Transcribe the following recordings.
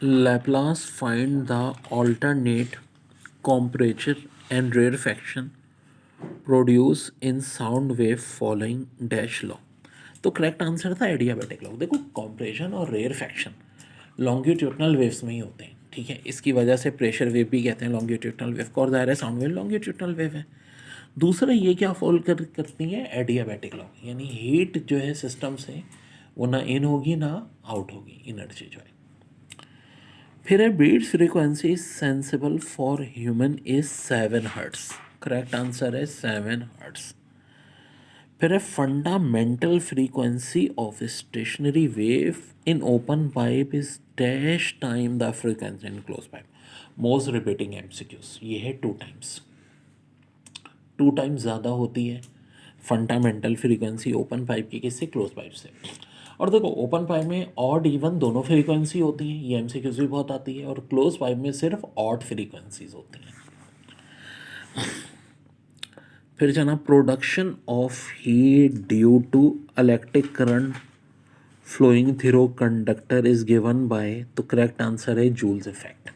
Laplace find the alternate temperature and rarefaction produce in sound wave following dash law. तो correct answer था adiabatic law. देखो compression और rare faction longitudinal waves में ही होते हैं, ठीक है। इसकी वजह से प्रेशर वेव भी कहते हैं लॉन्गिट्यूडनल वेव को, और ज़ाहिर है साउंड वेव लॉन्गिट्यूडनल वेव है। दूसरा ये क्या फॉलो करती है एडियाबैटिक लॉ, यानी हीट जो है सिस्टम से वो ना इन होगी ना आउट होगी, एनर्जी जो है। फिर है beats frequency sensible for human is 7 hertz. Correct answer है 7 हर्ट्स। फिर है fundamental frequency of stationary wave in open pipe is dash time the frequency in close pipe. Most repeating MCQs ये है 2 टाइम्स। 2 टाइम्स ज़्यादा होती है fundamental frequency open pipe की किससे, क्लोज पाइप से। और देखो ओपन पाइप में ऑड इवन दोनों फ्रीक्वेंसी होती हैं, ये एमसीक्यूज भी बहुत आती है, और क्लोज पाइप में सिर्फ ऑड फ्रीक्वेंसीज होती हैं। फिर जाना production of heat due to electric current flowing through conductor is given by, तो करेक्ट आंसर है जूल्स इफेक्ट।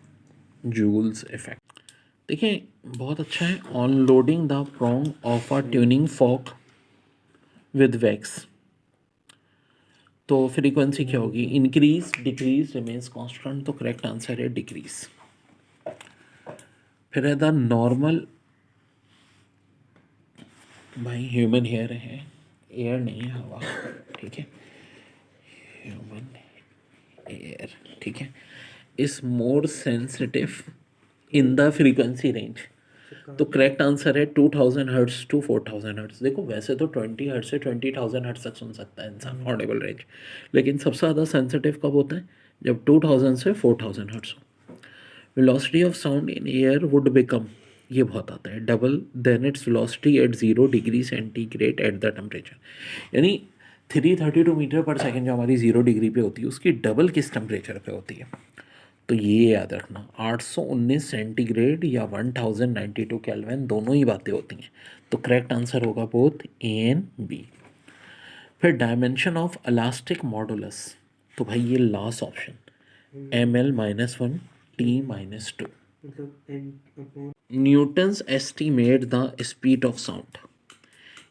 जूल्स इफेक्ट देखिए बहुत अच्छा है। On loading the prong of a tuning fork with wax, तो फ्रीक्वेंसी क्या होगी, इंक्रीज डिक्रीज रिमेन्स कांस्टेंट, तो करेक्ट आंसर है डिक्रीज। फिर है द नॉर्मल, भाई ह्यूमन हेयर है, एयर नहीं है, हवा, ठीक है, ह्यूमन एयर, ठीक है, is more sensitive in the frequency range, तो करेक्ट आंसर है 2000 हर्ट्स टू 4000 हर्ट्स। देखो वैसे तो 20 हर्ट्स से 20,000 हर्ट्स तक सुन सकता है इंसान, ऑडिबल रेंज, लेकिन सबसे ज़्यादा सेंसिटिव कब होता है, जब 2000 से 4000 हर्ट्स हो। Velocity of sound in air would become, ये बहुत आता है, double then its velocity at 0 degree centigrade at the temperature, यानी 332 मीटर पर सेकेंड जो हमारी 0 डिग्री पे होती है उसकी डबल किस टेम्परेचर पे होती है, तो ये याद रखना 819 सेंटीग्रेड या 1092 केल्विन, दोनों ही बातें होती हैं, तो करेक्ट आंसर होगा बोथ ए एंड बी। फिर डायमेंशन ऑफ इलास्टिक मॉडुलस, तो भाई ये last option ml-1 t-2। Newton's estimate the speed of sound,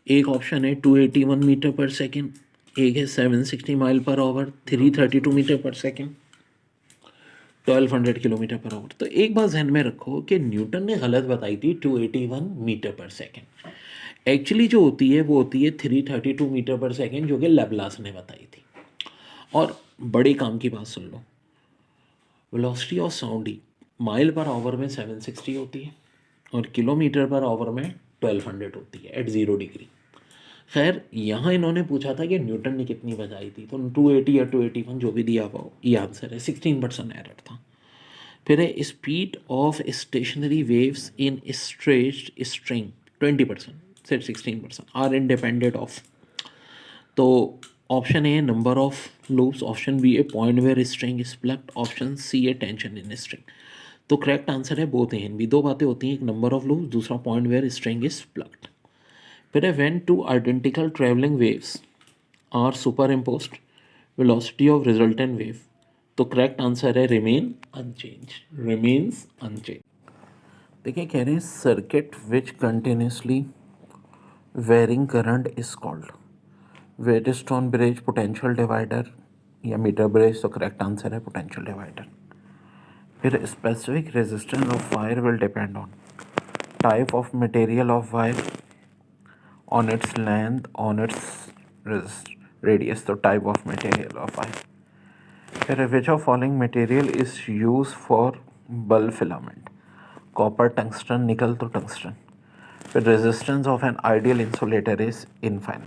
एक ऑप्शन है 281 मीटर पर सेकेंड, एक है 760 माइल पर आवर, 332 मीटर पर सेकेंड, 1200 किलोमीटर पर आवर। तो एक बात ध्यान में रखो कि न्यूटन ने गलत बताई थी 281 मीटर पर सेकेंड, एक्चुअली जो होती है वो होती है 332 मीटर पर सेकेंड, जो कि लेप्लास ने बताई थी। और बड़े काम की बात सुन लो, वेलोसिटी ऑफ साउंड ही माइल पर आवर में 760 होती है और किलोमीटर पर आवर में 1200 होती है एट 0 डिग्री। खैर यहाँ इन्होंने पूछा था कि न्यूटन ने कितनी बजाई थी, तो 280 या 281 जो भी दिया हुआ ये आंसर है, 16% एरर था। फिर है speed of stationary waves in stretched string 20%, set 16% are independent of, तो option A number of loops, option B a point where string is plugged, option C a tension in string, तो correct answer है both and B. दो बातें होती हैं, एक number of loops, दूसरा point where string is plugged. फिर है when two identical travelling waves are superimposed, velocity of resultant wave, तो करेक्ट आंसर है रिमेन अनचेंज, रिमेन्स अनचेंज। देखिए कह रहे हैं circuit which continuously varying current is called Wheatstone bridge, potential divider या metre bridge, तो correct answer है potential divider. फिर specific resistance of wire will depend on type of material of wire, on its length, on its radius, तो type of material of wire। फिर which of following material is used for bulb filament, copper, tungsten, nickel, तो tungsten। फिर resistance of an ideal insulator is infinite।